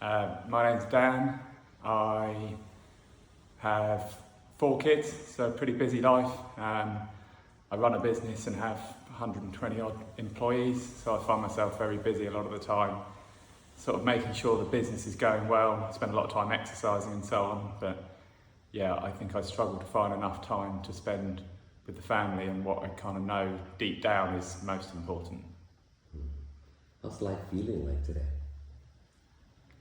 My name's Dan. I have 4 kids, so a pretty busy life. I run a business and have 120 odd employees, so I find myself very busy a lot of the time, sort of making sure the business is going well. I spend a lot of time exercising and so on, but yeah, I think I struggle to find enough time to spend with the family and what I kind of know deep down is most important. How's life feeling like today?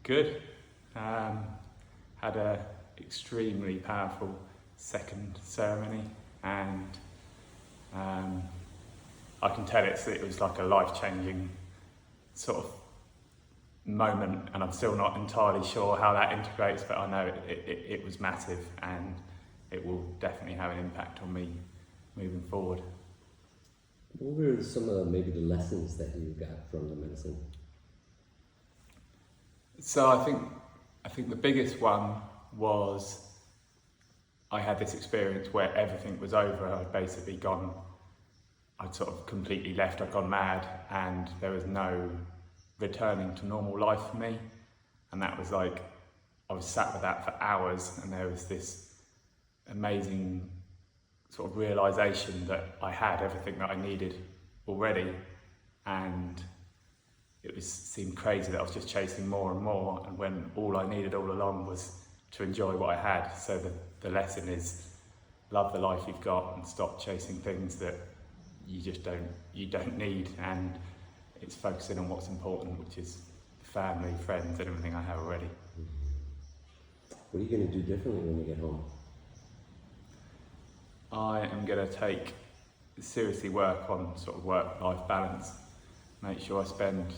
Good. Had a extremely powerful second ceremony, and I can tell it was like a life-changing sort of moment, and I'm still not entirely sure how that integrates, but I know it was massive, and it will definitely have an impact on me moving forward. What were some of maybe the lessons that you got from the medicine? So I think the biggest one was I had this experience where everything was over. I'd sort of completely left, I'd gone mad, and there was no returning to normal life for me. And that was like, I was sat with that for hours, and there was this amazing sort of realization that I had everything that I needed already, and it seemed crazy that I was just chasing more and more, and when all I needed all along was to enjoy what I had. So the lesson is love the life you've got and stop chasing things that you don't need, and it's focusing on what's important, which is family, friends, and everything I have already. What are you going to do differently when you get home? I am going to seriously work on sort of work-life balance, make sure I spend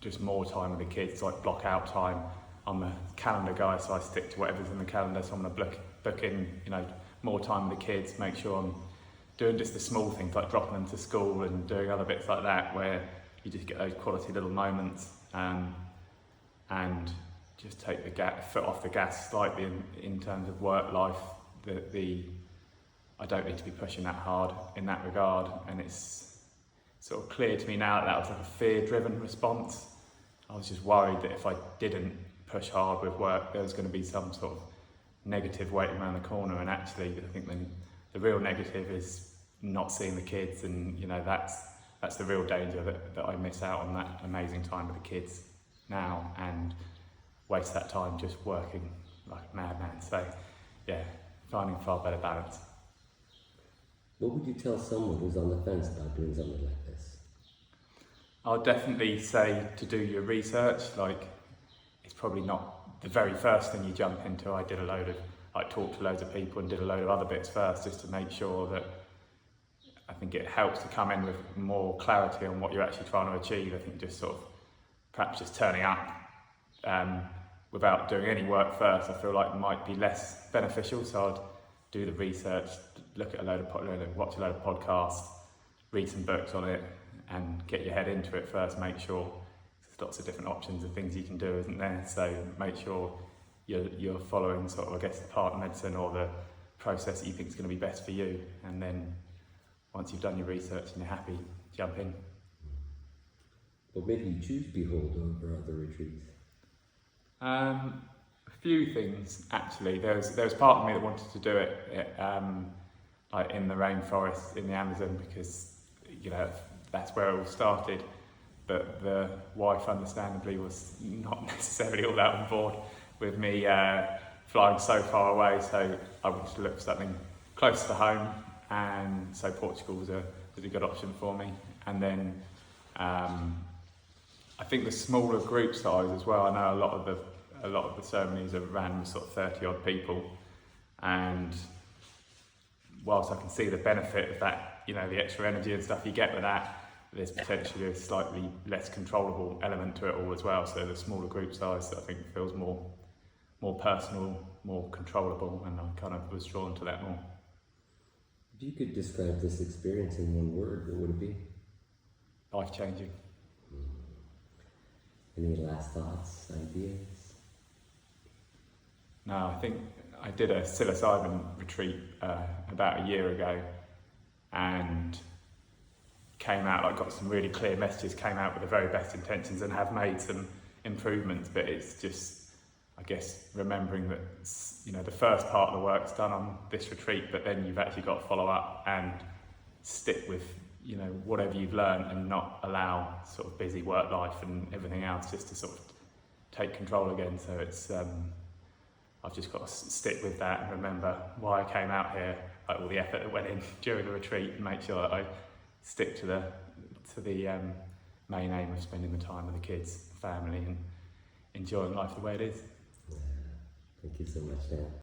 just more time with the kids, like block out time. I'm a calendar guy, so I stick to whatever's in the calendar, so I'm going to book in, more time with the kids, make sure I'm doing just the small things like dropping them to school and doing other bits like that where you just get those quality little moments, and just take the foot off the gas slightly in terms of work life. I don't need to be pushing that hard in that regard, and it's sort of clear to me now that was like a fear-driven response. I was just worried that if I didn't push hard with work, there was going to be some sort of negative waiting around the corner, and actually I think the real negative is not seeing the kids, and that's the real danger, that I miss out on that amazing time with the kids now and waste that time just working like a madman. So yeah, finding far better balance. What would you tell someone who's on the fence about doing something like this? I'll definitely say to do your research. Like, it's probably not the very first thing you jump into. I talked to loads of people and did a load of other bits first, just to make sure that I think it helps to come in with more clarity on what you're actually trying to achieve. I think just sort of perhaps just turning up without doing any work first, I feel like might be less beneficial. So I'd do the research, watch a load of podcasts, read some books on it, and get your head into it first. Make sure there's lots of different options of things you can do, isn't there? So make sure you're following sort of, I guess, the part of medicine or the process that you think is going to be best for you. And then once you've done your research and you're happy, jump in. But maybe you choose Beholden over other retreats. A few things actually. There was part of me that wanted to do it like in the rainforest in the Amazon, because that's where it all started. But the wife, understandably, was not necessarily all that on board with me flying so far away. So I wanted to look for something close to home, and so Portugal was a good option for me. And then I think the smaller group size as well. I know a lot of the ceremonies are ran with sort of 30 odd people, and whilst I can see the benefit of that, the extra energy and stuff you get with that, there's potentially a slightly less controllable element to it all as well. So the smaller group size, I think, feels more personal, more controllable, and I kind of was drawn to that more. If you could describe this experience in one word, what would it be? Life-changing. Any last thoughts, ideas? No, I think I did a psilocybin retreat about a year ago, and came out, I got some really clear messages, came out with the very best intentions and have made some improvements, but it's just I guess remembering that, you know, the first part of the work's done on this retreat, but then you've actually got to follow up and stick with, you know, whatever you've learned, and not allow sort of busy work life and everything else just to sort of take control again. So it's I've just got to stick with that and remember why I came out here, like all the effort that went in during the retreat, and make sure that I stick to the main aim of spending the time with the kids, family, and enjoying life the way it is. Thank you so much, Dan.